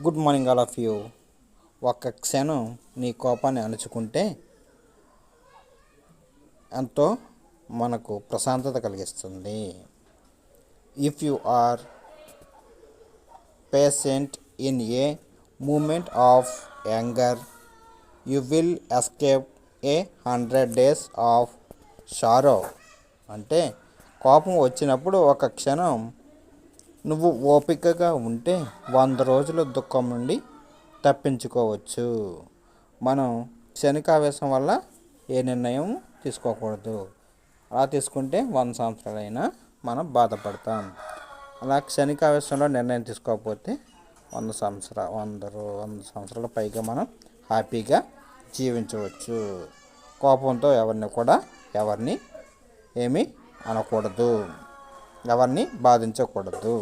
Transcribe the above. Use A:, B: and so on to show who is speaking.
A: Good morning all of you. ఒక్క క్షణం నీ కోపాన్ని అణుచుకుంటే ఎంతో మనకు ప్రశాంతత కలిగిస్తుంది. If you are patient in a moment of anger you will escape a 100 days of sorrow. అంటే కోపం వచ్చినప్పుడు ఒక క్షణం నువ్వు ఓపికగా ఉంటే 100 రోజుల దుఃఖం నుండి తప్పించుకోవచ్చు. మనం క్షణికావేశం వల్ల ఏ నిర్ణయం తీసుకోకూడదు. అలా తీసుకుంటే 100 సంవత్సరాలైనా మనం బాధపడతాం. అలా క్షణికావేశంలో నిర్ణయం తీసుకోకపోతే 100 సంవత్సరాల పైగా మనం హ్యాపీగా జీవించవచ్చు. కోపంతో ఎవరిని ఏమీ అనకూడదు, ఎవరిని బాధించకూడదు.